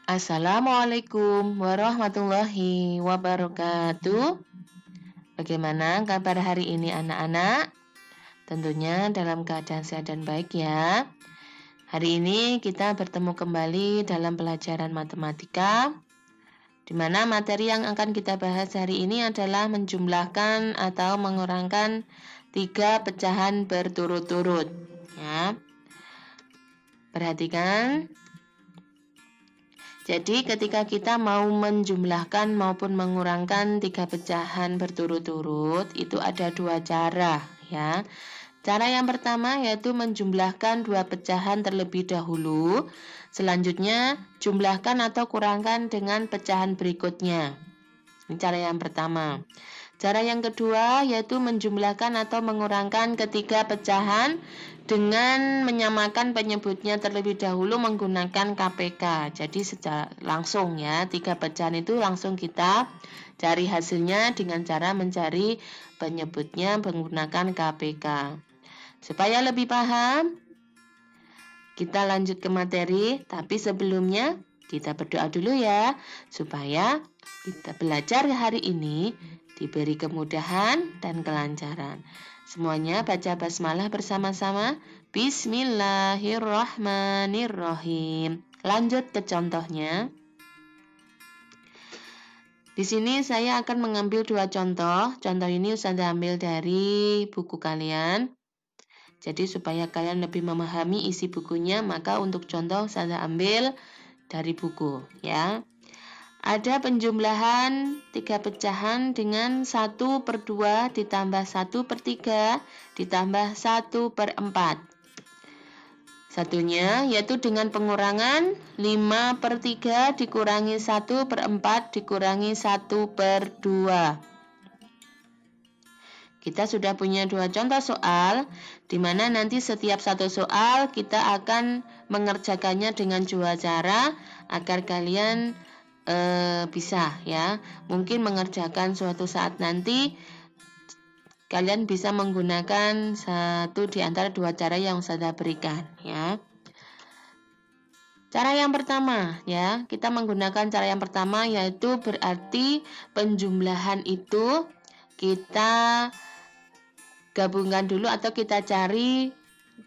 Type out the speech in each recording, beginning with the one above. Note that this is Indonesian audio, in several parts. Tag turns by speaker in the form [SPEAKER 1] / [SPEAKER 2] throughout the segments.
[SPEAKER 1] Assalamualaikum warahmatullahi wabarakatuh. Bagaimana kabar hari ini anak-anak? Tentunya dalam keadaan sehat dan baik ya. Hari ini kita bertemu kembali dalam pelajaran matematika, di mana materi yang akan kita bahas hari ini adalah menjumlahkan atau mengurangkan 3 pecahan berturut-turut. Ya. Perhatikan. Jadi ketika kita mau menjumlahkan maupun mengurangkan 3 pecahan berturut-turut, itu ada 2 cara ya. Cara yang pertama yaitu menjumlahkan 2 pecahan terlebih dahulu. Selanjutnya jumlahkan atau kurangkan dengan pecahan berikutnya. Ini cara yang pertama. Cara yang kedua yaitu menjumlahkan atau mengurangkan ketiga pecahan dengan menyamakan penyebutnya terlebih dahulu menggunakan KPK. Jadi secara langsung ya, 3 pecahan itu langsung kita cari hasilnya dengan cara mencari penyebutnya menggunakan KPK. Supaya lebih paham, kita lanjut ke materi, tapi sebelumnya kita berdoa dulu ya, supaya kita belajar hari ini diberi kemudahan dan kelancaran. Semuanya baca basmalah bersama-sama. Bismillahirrahmanirrahim. Lanjut ke contohnya. Di sini saya akan mengambil 2 contoh. Contoh ini Ustazah ambil dari buku kalian. Jadi supaya kalian lebih memahami isi bukunya, maka untuk contoh Ustazah ambil dari buku ya. Ada penjumlahan 3 pecahan dengan 1/2 ditambah 1/3 ditambah 1/4. Satunya yaitu dengan pengurangan 5/3 dikurangi 1/4 dikurangi 1/2. Kita sudah punya 2 contoh soal, di mana nanti setiap satu soal kita akan mengerjakannya dengan 2 cara agar kalian bisa ya. Mungkin mengerjakan suatu saat nanti kalian bisa menggunakan satu di antara 2 cara yang saya berikan ya. Cara yang pertama ya, kita menggunakan cara yang pertama yaitu berarti penjumlahan itu kita gabungkan dulu atau kita cari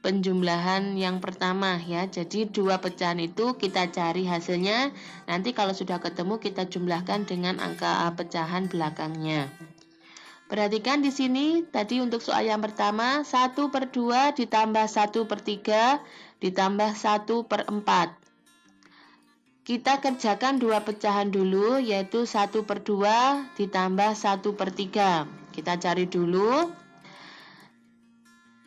[SPEAKER 1] penjumlahan yang pertama ya. Jadi 2 pecahan itu kita cari hasilnya. Nanti kalau sudah ketemu kita jumlahkan dengan angka pecahan belakangnya. Perhatikan di sini tadi untuk soal yang pertama 1/2 ditambah 1/3 ditambah 1/4. Kita kerjakan 2 pecahan dulu yaitu 1/2 ditambah 1/3. Kita cari dulu.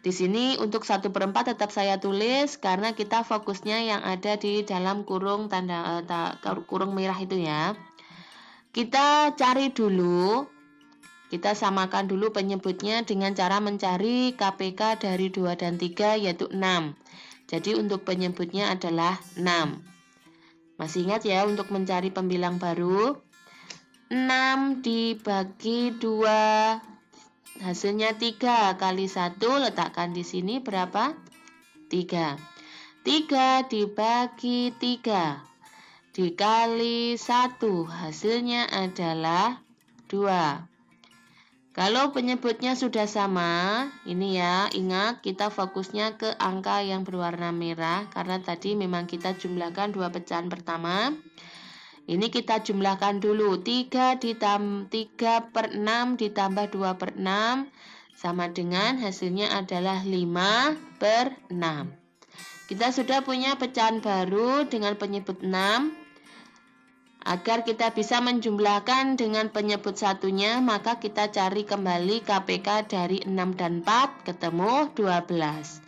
[SPEAKER 1] Di sini untuk 1/4 tetap saya tulis karena kita fokusnya yang ada di dalam kurung kurung merah itu ya. Kita cari dulu, kita samakan dulu penyebutnya dengan cara mencari KPK dari 2 dan 3 yaitu 6. Jadi untuk penyebutnya adalah 6. Masih ingat ya untuk mencari pembilang baru? 6 dibagi 2 hasilnya 3 kali 1, letakkan di sini berapa? 3. 3 dibagi 3 dikali 1 hasilnya adalah 2. Kalau penyebutnya sudah sama, ini ya, ingat kita fokusnya ke angka yang berwarna merah karena tadi memang kita jumlahkan 2 pecahan pertama. Ini kita jumlahkan dulu 3/6 ditambah 2/6 sama dengan hasilnya adalah 5/6. Kita sudah punya pecahan baru dengan penyebut 6. Agar kita bisa menjumlahkan dengan penyebut satunya, maka kita cari kembali KPK dari 6 dan 4 ketemu 12.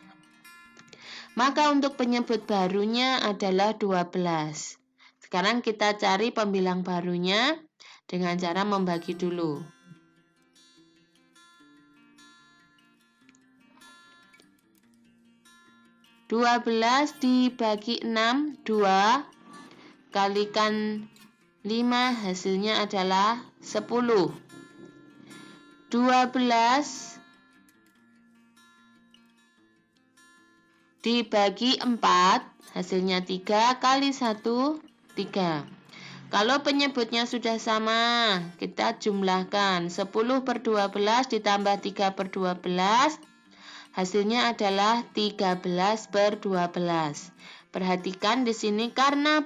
[SPEAKER 1] Maka untuk penyebut barunya adalah 12. Sekarang kita cari pembilang barunya dengan cara membagi dulu. (12) dibagi 6, 2. Kalikan 5 hasilnya adalah 10. 12 dibagi 4 hasilnya 3 kali 1 3. Kalau penyebutnya sudah sama, kita jumlahkan 10 per 12 ditambah 3 per 12, hasilnya adalah 13 per 12. Perhatikan di sini karena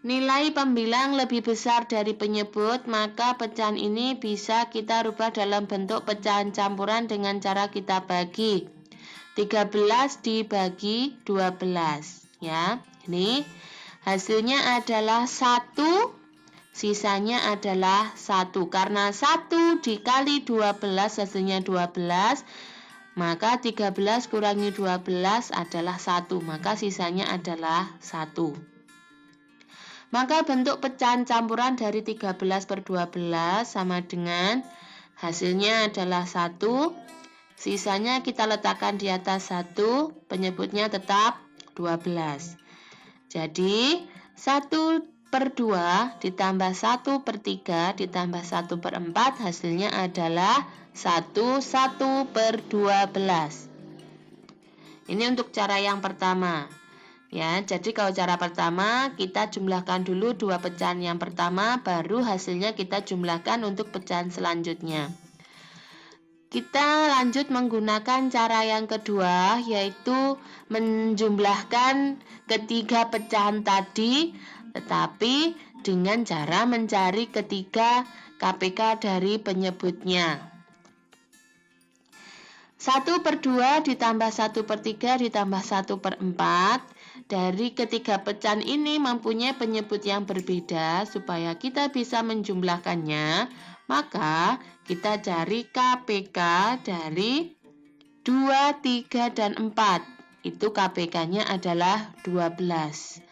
[SPEAKER 1] nilai pembilang lebih besar dari penyebut, maka pecahan ini bisa kita rubah dalam bentuk pecahan campuran dengan cara kita bagi. 13 dibagi 12, ya. Ini hasilnya adalah 1, sisanya adalah 1. Karena 1 dikali 12 hasilnya 12, maka 13 kurangi 12 adalah 1, maka sisanya adalah 1. Maka bentuk pecahan campuran dari 13 per 12 sama dengan hasilnya adalah 1, sisanya kita letakkan di atas 1, penyebutnya tetap 12. Jadi 1 per 2 ditambah 1 per 3 ditambah 1 per 4 hasilnya adalah 1 per 12. Ini untuk cara yang pertama. Ya, jadi kalau cara pertama kita jumlahkan dulu dua pecahan yang pertama, baru hasilnya kita jumlahkan untuk pecahan selanjutnya. Kita lanjut menggunakan cara yang kedua, yaitu menjumlahkan ketiga pecahan tadi, tetapi dengan cara mencari ketiga KPK dari penyebutnya. 1 per 2 ditambah 1 per 3 ditambah 1 per 4. Dari ketiga pecahan ini mempunyai penyebut yang berbeda. Supaya kita bisa menjumlahkannya, maka kita cari KPK dari 2, 3, dan 4. Itu KPK-nya adalah 12.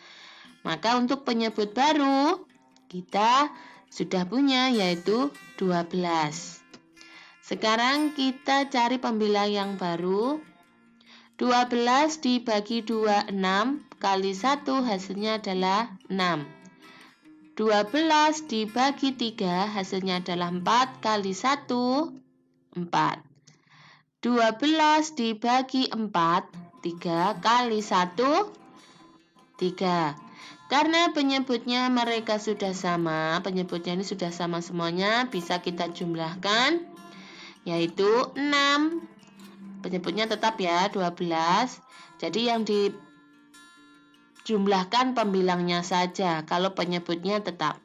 [SPEAKER 1] Maka untuk penyebut baru kita sudah punya, yaitu 12. Sekarang kita cari pembilang yang baru. 12 dibagi 2, 6, kali 1 hasilnya adalah 6. 12 dibagi 3 hasilnya adalah 4, kali 1, 4. 12 dibagi 4, 3, kali 1, 3. Karena penyebutnya mereka sudah sama, penyebutnya ini sudah sama semuanya, bisa kita jumlahkan, yaitu 6. Penyebutnya tetap ya 12. Jadi yang dijumlahkan pembilangnya saja. Kalau penyebutnya tetap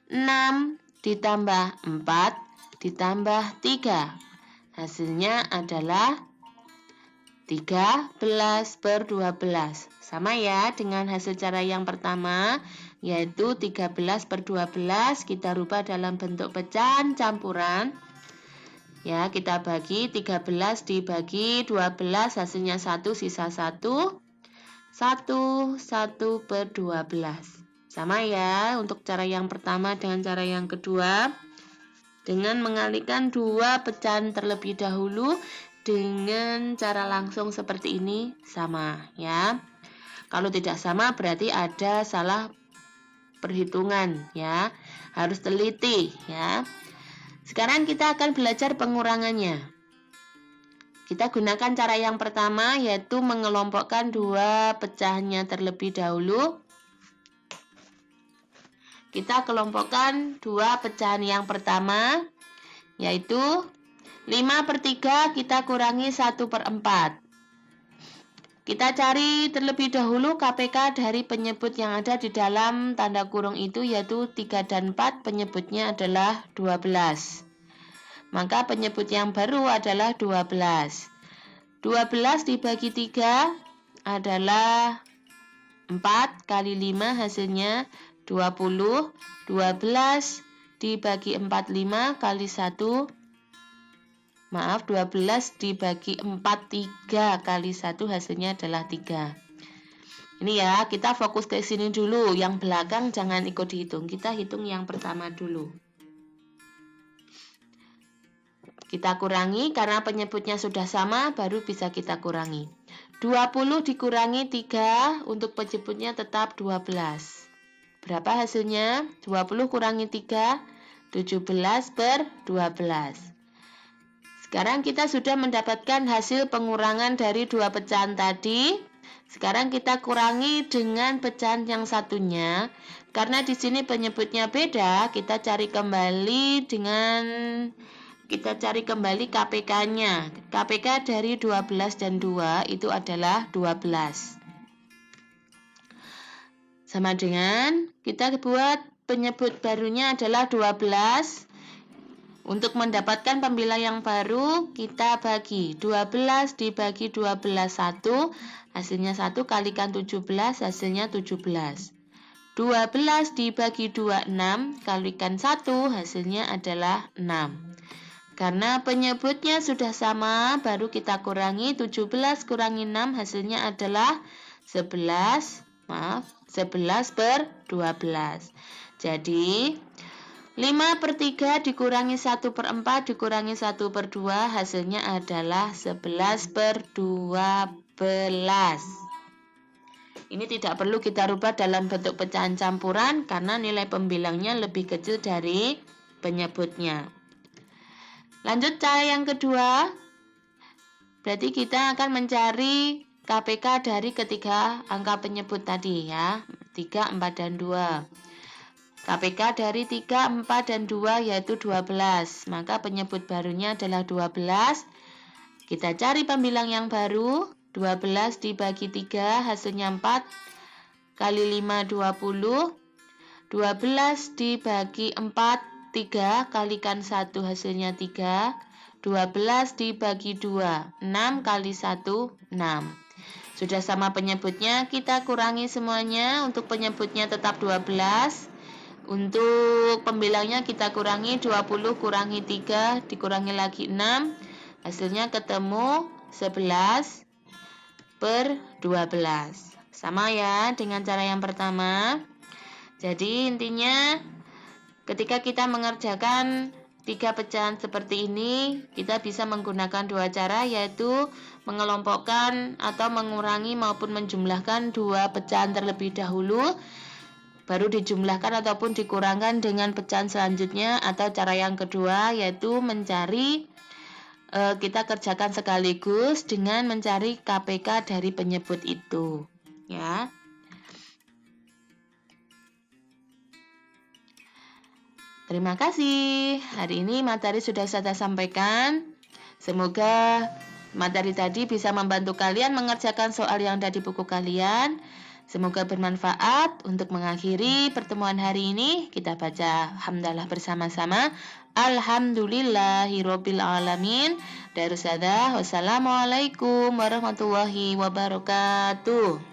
[SPEAKER 1] 6 ditambah 4 ditambah 3. Hasilnya adalah 13 per 12. Sama ya dengan hasil cara yang pertama, yaitu 13 per 12 kita rubah dalam bentuk pecahan campuran. Ya, kita bagi 13 dibagi 12 hasilnya 1, sisa 1. 1 per 12. Sama ya untuk cara yang pertama dengan cara yang kedua. Dengan mengalihkan dua pecahan terlebih dahulu dengan cara langsung seperti ini sama ya. Kalau tidak sama berarti ada salah perhitungan ya. Harus teliti ya. Sekarang kita akan belajar pengurangannya. Kita gunakan cara yang pertama, yaitu mengelompokkan dua pecahannya terlebih dahulu. Kita kelompokkan dua pecahan yang pertama, yaitu 5 per 3 kita kurangi 1 per 4. Kita cari terlebih dahulu KPK dari penyebut yang ada di dalam tanda kurung itu, yaitu 3 dan 4, penyebutnya adalah 12. Maka penyebut yang baru adalah 12. 12 dibagi 3 adalah 4, kali 5 hasilnya 20. 12 dibagi 4, 5, kali 1. 12 dibagi 4, 3, kali 1 hasilnya adalah 3. Ini ya, kita fokus ke sini dulu. Yang belakang jangan ikut dihitung. Kita hitung yang pertama dulu. Kita kurangi, karena penyebutnya sudah sama, baru bisa kita kurangi. 20 dikurangi 3, untuk penyebutnya tetap 12. Berapa hasilnya? 20 kurangi 3, 17 per 12. Sekarang kita sudah mendapatkan hasil pengurangan dari dua pecahan tadi. Sekarang kita kurangi dengan pecahan yang satunya. Karena di sini penyebutnya beda, kita cari kembali KPK-nya. KPK dari 12 dan 2 itu adalah 12. Sama dengan kita buat penyebut barunya adalah 12. Untuk mendapatkan pembilang yang baru, kita bagi 12 dibagi 12 1, hasilnya 1 kalikan 17, hasilnya 17. 12 dibagi 2 6, kalikan 1, hasilnya adalah 6. Karena penyebutnya sudah sama, baru kita kurangi 17 kurangi 6, hasilnya adalah 11 per 12. Jadi 5/3 dikurangi 1/4 dikurangi 1/2, hasilnya adalah 11 per 12. Ini tidak perlu kita rubah dalam bentuk pecahan campuran karena nilai pembilangnya lebih kecil dari penyebutnya. Lanjut cara yang kedua. Berarti kita akan mencari KPK dari ketiga angka penyebut tadi ya, 3, 4, dan 2. KPK dari 3, 4, dan 2 yaitu 12. Maka penyebut barunya adalah 12. Kita cari pembilang yang baru. 12 dibagi 3 hasilnya 4. Kali 5 20. 12 dibagi 4 3. Kalikan 1 hasilnya 3. 12 dibagi 2 6 kali 1 6. Sudah sama penyebutnya, kita kurangi semuanya. Untuk penyebutnya tetap 12. Untuk pembilangnya kita kurangi 20 kurangi 3 dikurangi lagi 6, hasilnya ketemu 11 per 12. Sama ya dengan cara yang pertama. Jadi intinya ketika kita mengerjakan 3 pecahan seperti ini, kita bisa menggunakan 2 cara, yaitu mengelompokkan atau mengurangi maupun menjumlahkan 2 pecahan terlebih dahulu, baru dijumlahkan ataupun dikurangkan dengan pecahan selanjutnya. Atau cara yang kedua yaitu mencari, kita kerjakan sekaligus dengan mencari KPK dari penyebut itu ya. Terima kasih. Hari ini materi sudah saya sampaikan. Semoga materi tadi bisa membantu kalian mengerjakan soal yang ada di buku kalian. Semoga bermanfaat. Untuk mengakhiri pertemuan hari ini, kita baca hamdalah bersama-sama. Alhamdulillahirabbil alamin. Darussada. Wassalamualaikum warahmatullahi wabarakatuh.